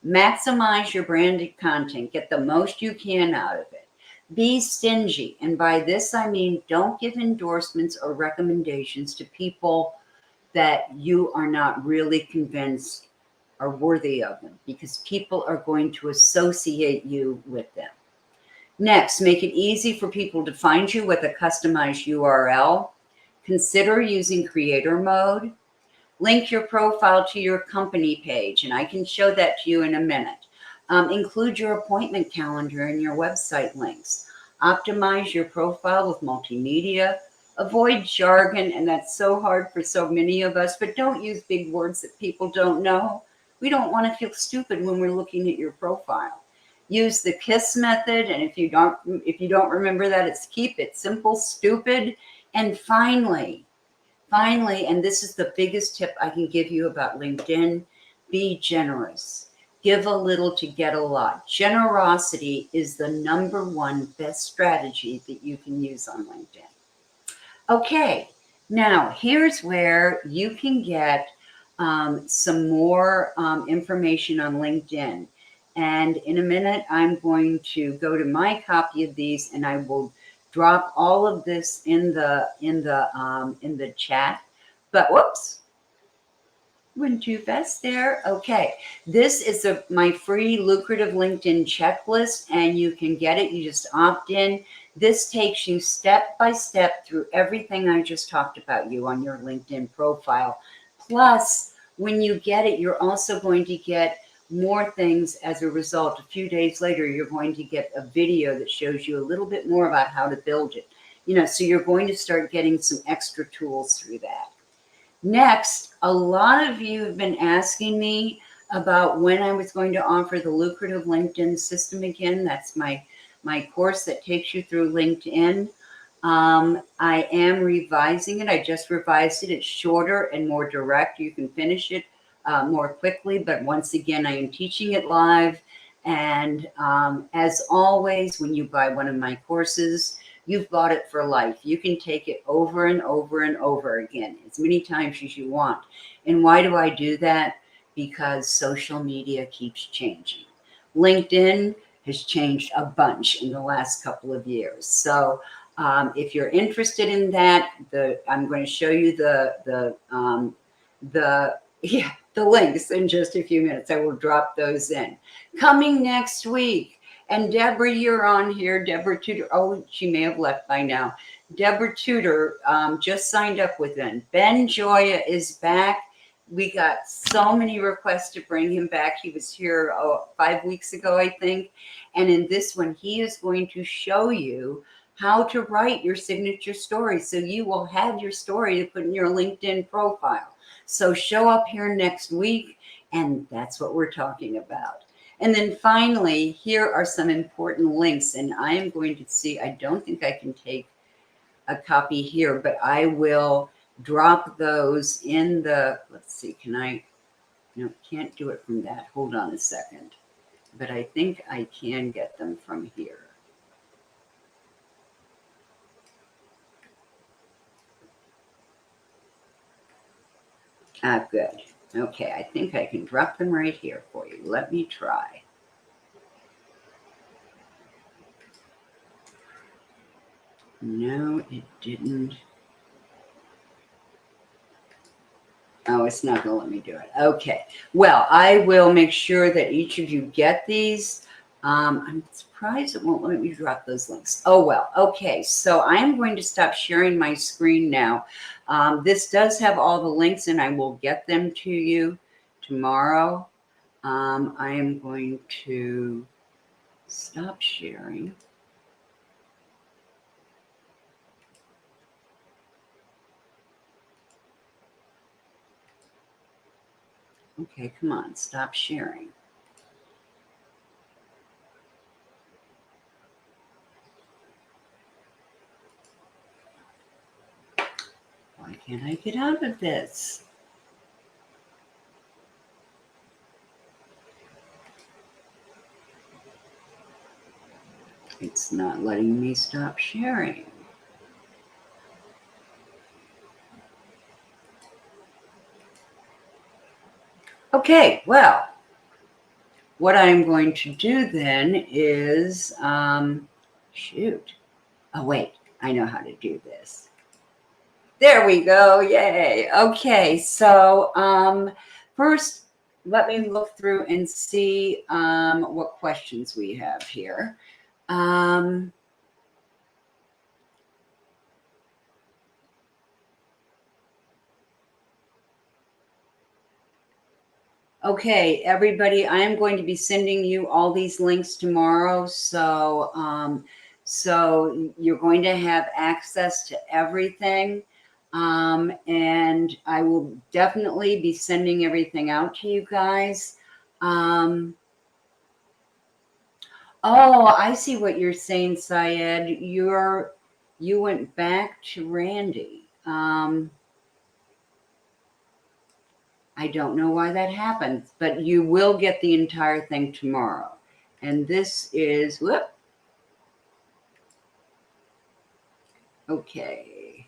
Maximize your branded content. Get the most you can out of it. Be stingy. And by this, I mean, don't give endorsements or recommendations to people that you are not really convinced are worthy of them because people are going to associate you with them. Next, make it easy for people to find you with a customized URL. Consider using creator mode. Link your profile to your company page, and I can show that to you in a minute. Include your appointment calendar in your website links. Optimize your profile with multimedia. Avoid jargon, and that's so hard for so many of us, but don't use big words that people don't know. We don't want to feel stupid when we're looking at your profile. Use the KISS method, and if you don't remember that, it's keep it simple, stupid. And finally, and this is the biggest tip I can give you about LinkedIn, be generous. Give a little to get a lot. Generosity is the #1 best strategy that you can use on LinkedIn. Okay, now here's where you can get some more information on LinkedIn. And in a minute, I'm going to go to my copy of these, and I will drop all of this in the chat. But whoops, went too fast there. Okay, this is my free lucrative LinkedIn checklist, and you can get it. You just opt in. This takes you step by step through everything I just talked about you on your LinkedIn profile. Plus, when you get it, you're also going to get more things as a result. A few days later, you're going to get a video that shows you a little bit more about how to build it. So you're going to start getting some extra tools through that. Next, a lot of you have been asking me about when I was going to offer the lucrative LinkedIn system again. That's my course that takes you through LinkedIn. I am revising it. I just revised it. It's shorter and more direct. You can finish it more quickly, but once again, I am teaching it live. And as always, when you buy one of my courses, you've bought it for life. You can take it over and over and over again, as many times as you want. And why do I do that? Because social media keeps changing. LinkedIn has changed a bunch in the last couple of years. So if you're interested in that, I'm going to show you the links in just a few minutes. I will drop those in. Coming next week. And Deborah, you're on here. Deborah Tudor. Oh, she may have left by now. Deborah Tudor just signed up with them. Ben Joya is back. We got so many requests to bring him back. He was here 5 weeks ago, I think. And in this one, he is going to show you how to write your signature story. So you will have your story to put in your LinkedIn profile. So show up here next week, and that's what we're talking about. And then finally, here are some important links. And I am going to see, I don't think I can take a copy here, but I will drop those in let's see, can I? No, can't do it from that. Hold on a second. But I think I can get them from here. Good. Okay, I think I can drop them right here for you. Let me try. No, it didn't. Oh, it's not going to let me do it. Okay. Well, I will make sure that each of you get these. I'm surprised it won't let me drop those links. Oh, well. Okay. So I am going to stop sharing my screen now. This does have all the links, and I will get them to you tomorrow. I am going to stop sharing. Okay, come on, stop sharing. Why can't I get out of this? It's not letting me stop sharing. Okay, well, what I'm going to do then is, shoot. Oh, wait, I know how to do this. There we go, yay. Okay, so first, let me look through and see what questions we have here. Okay, everybody, I am going to be sending you all these links tomorrow. So you're going to have access to everything. And I will definitely be sending everything out to you guys. Oh, I see what you're saying, Syed. You went back to Randy. I don't know why that happened, but you will get the entire thing tomorrow. And this is, whoop, okay.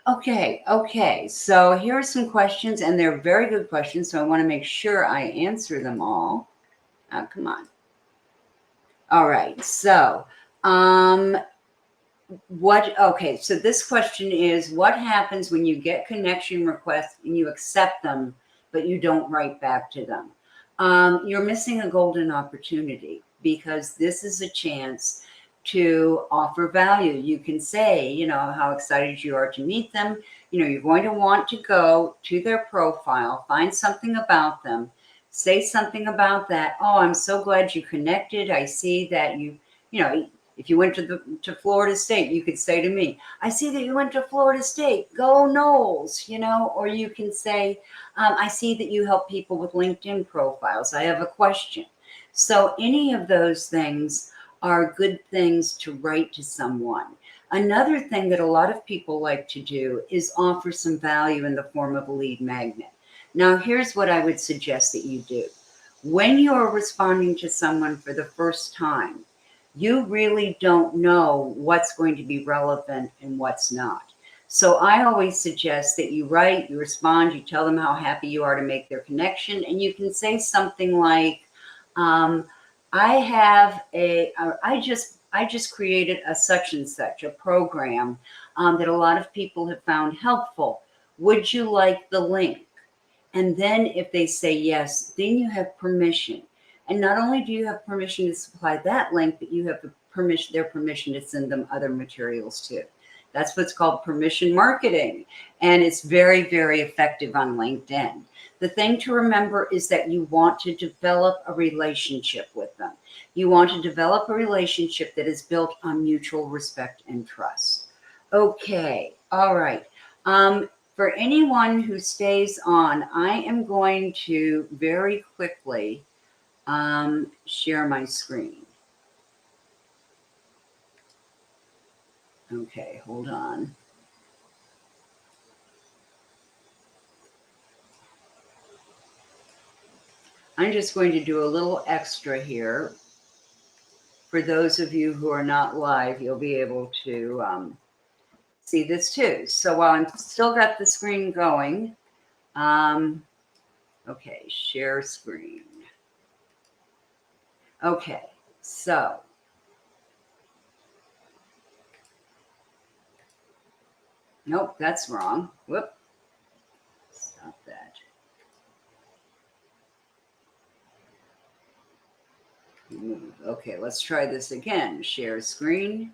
Okay. So here are some questions, and they're very good questions. So I want to make sure I answer them all. Come on. All right. So, so this question is, what happens when you get connection requests and you accept them, but you don't write back to them? You're missing a golden opportunity, because this is a chance to offer value. You can say, how excited you are to meet them. You're going to want to go to their profile, find something about them, say something about that. Oh, I'm so glad you connected. I see that if you went to Florida State, you could say to me, I see that you went to Florida State. Go Noles, or you can say, I see that you help people with LinkedIn profiles. I have a question. So any of those things are good things to write to someone. Another thing that a lot of people like to do is offer some value in the form of a lead magnet. Now, here's what I would suggest that you do. When you're responding to someone for the first time, you really don't know what's going to be relevant and what's not. So I always suggest that you write, you respond, you tell them how happy you are to make their connection, and you can say something like, I just created a such and such, a program that a lot of people have found helpful. Would you like the link? And then if they say yes, then you have permission. And not only do you have permission to supply that link, but you have their permission to send them other materials too. That's what's called permission marketing. And it's very, very effective on LinkedIn. The thing to remember is that you want to develop a relationship with them. You want to develop a relationship that is built on mutual respect and trust. Okay, all right. For anyone who stays on, I am going to very quickly share my screen. Okay, hold on. I'm just going to do a little extra here. For those of you who are not live, you'll be able to see this too. So while I'm still got the screen going, okay, share screen. Okay, so nope, that's wrong. Whoop, stop that. Move. Okay, let's try this again. Share screen.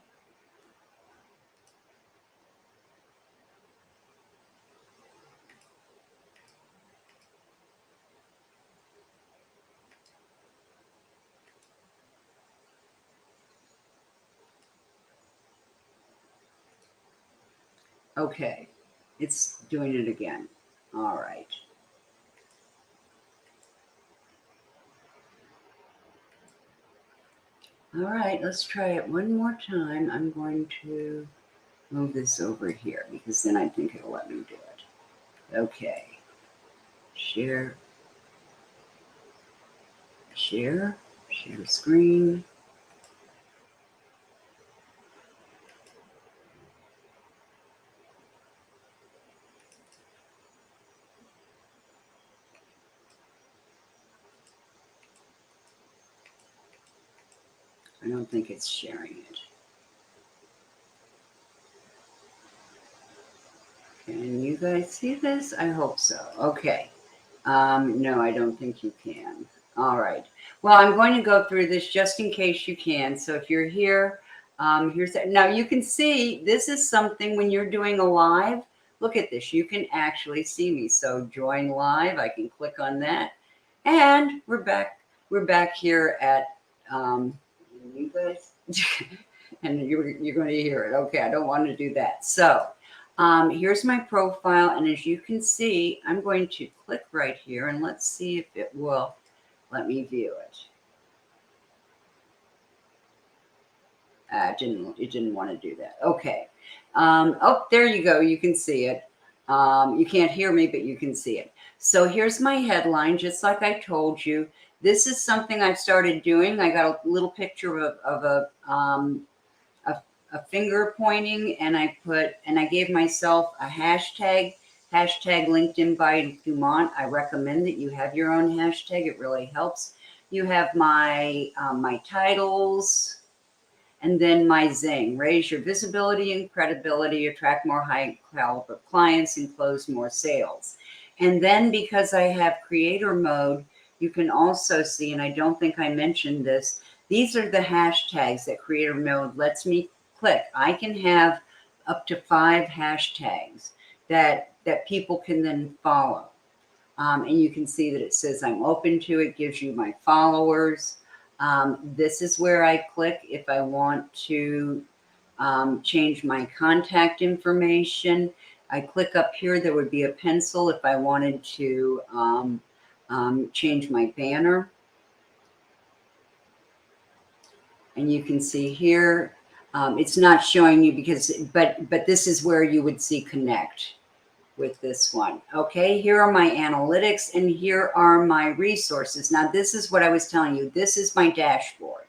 Okay, it's doing it again. All right. All right, let's try it one more time. I'm going to move this over here because then I think it'll let me do it. Okay. Share screen. I don't think it's sharing it. you guys see this? I hope so. Okay. No, I don't think you can. All right. Well, I'm going to go through this just in case you can. So if you're here, here's that. Now you can see this is something when you're doing a live. Look at this. You can actually see me. So join live. I can click on that, and we're back. We're back here at you guys, and you're going to hear it. Okay, I don't want to do that. So. Here's my profile, and as you can see, I'm going to click right here, and let's see if it will let me view it. It didn't want to do that. Okay. Oh, there you go. You can see it. You can't hear me, but you can see it. So here's my headline, just like I told you. This is something I've started doing. I got a little picture of a finger pointing, and I gave myself a hashtag LinkedIn by Dumont. I recommend that you have your own hashtag. It really helps. You have my my titles, and then my zing: raise your visibility and credibility, attract more high caliber clients, and close more sales. And then because I have creator mode, you can also see, and I don't think I mentioned this, these are the hashtags that creator mode lets me click. I can have up to 5 hashtags that people can then follow. And you can see that it says I'm open to it, gives you my followers. This is where I click if I want to change my contact information. I click up here. There would be a pencil if I wanted to change my banner. And you can see here, it's not showing you because, but this is where you would see connect with this one. Okay, here are my analytics, and here are my resources. Now, this is what I was telling you. This is my dashboard.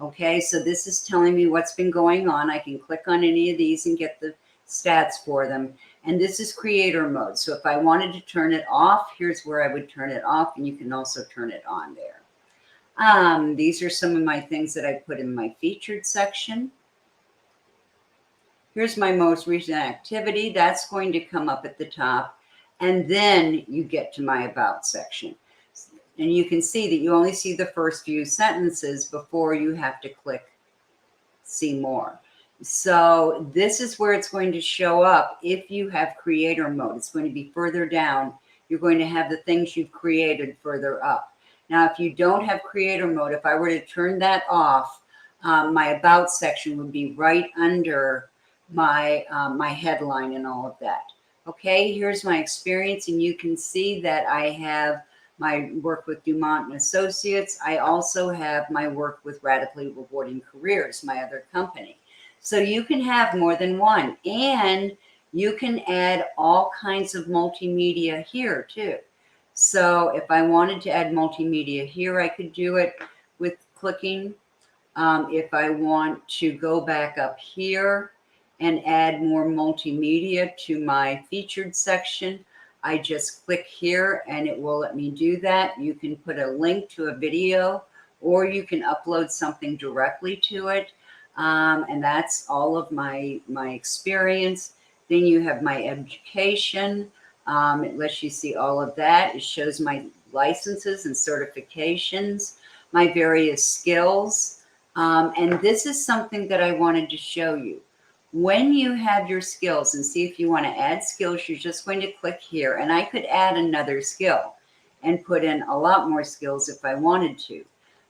Okay, so this is telling me what's been going on. I can click on any of these and get the stats for them. And this is creator mode. So if I wanted to turn it off, here's where I would turn it off, and you can also turn it on there. These are some of my things that I put in my featured section. Here's my most recent activity. That's going to come up at the top. And then you get to my about section. And you can see that you only see the first few sentences before you have to click see more. So this is where it's going to show up if you have creator mode. It's going to be further down. You're going to have the things you've created further up. Now, if you don't have creator mode, if I were to turn that off, my about section would be right under my my headline and all of that. Okay, here's my experience, and you can see that I have my work with Dumont and Associates. I also have my work with Radically Rewarding Careers, my other company. So you can have more than one, and you can add all kinds of multimedia here too. So if I wanted to add multimedia here, I could do it with clicking. If I want to go back up here and add more multimedia to my featured section, I just click here and it will let me do that. You can put a link to a video, or you can upload something directly to it. And that's all of my experience. Then you have my education. It lets you see all of that. It shows my licenses and certifications, my various skills. And this is something that I wanted to show you. When you have your skills, and see if you want to add skills, you're just going to click here. And I could add another skill and put in a lot more skills if I wanted to.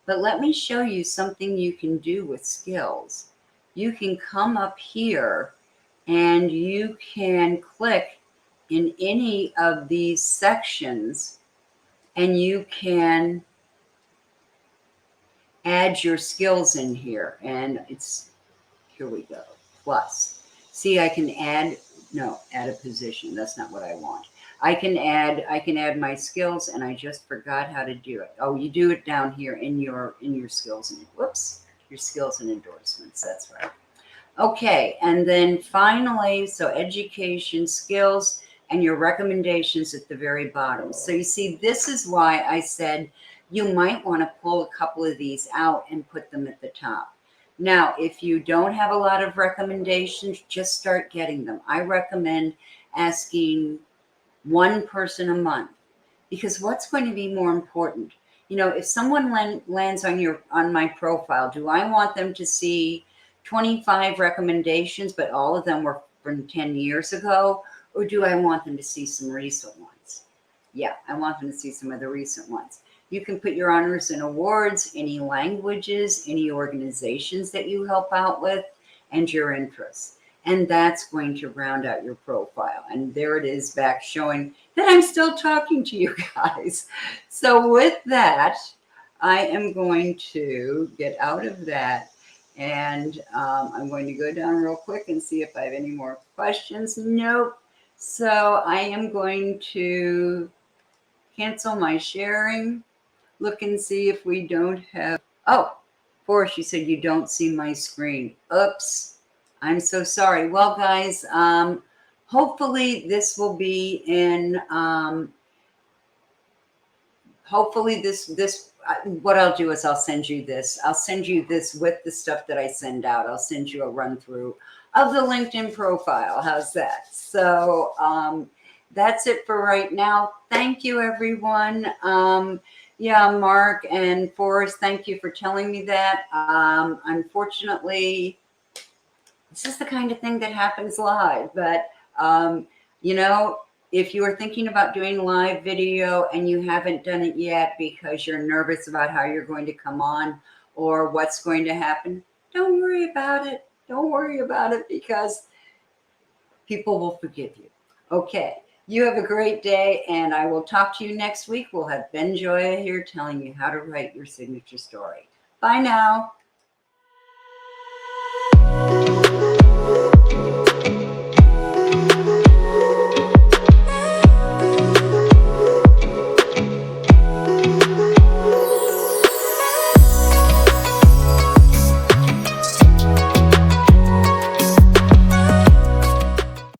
But let me show you something you can do with skills. You can come up here and you can click in any of these sections, and you can add your skills in here. And it's, here we go, plus. See, I can add a position. That's not what I want. I can add my skills, and I just forgot how to do it. Oh, you do it down here in your skills and your skills and endorsements. That's right. Okay, and then finally, so education, skills, and your recommendations at the very bottom. So you see, this is why I said you might want to pull a couple of these out and put them at the top. Now, if you don't have a lot of recommendations, just start getting them. I recommend asking one person a month, because what's going to be more important? You know, if someone lands on my profile, do I want them to see 25 recommendations, but all of them were from 10 years ago? Or do I want them to see some recent ones? Yeah, I want them to see some of the recent ones. You can put your honors and awards, any languages, any organizations that you help out with, and your interests. And that's going to round out your profile. And there it is back showing that I'm still talking to you guys. So with that, I am going to get out of that. And I'm going to go down real quick and see if I have any more questions. Nope. So I am going to cancel my sharing. Look and see if we don't have, oh, Forrest, you said you don't see my screen. Oops, I'm so sorry. Well, guys, hopefully this will be in, hopefully this, what I'll do is I'll send you this. I'll send you this with the stuff that I send out. I'll send you a run through of the LinkedIn profile. How's that? So that's it for right now. Thank you, everyone. Yeah, Mark and Forrest, thank you for telling me that. Unfortunately, this is the kind of thing that happens live, but you know, if you are thinking about doing live video and you haven't done it yet because you're nervous about how you're going to come on or what's going to happen, don't worry about it. Don't worry about it, because people will forgive you. Okay. You have a great day, and I will talk to you next week. We'll have Ben Joya here telling you how to write your signature story. Bye now.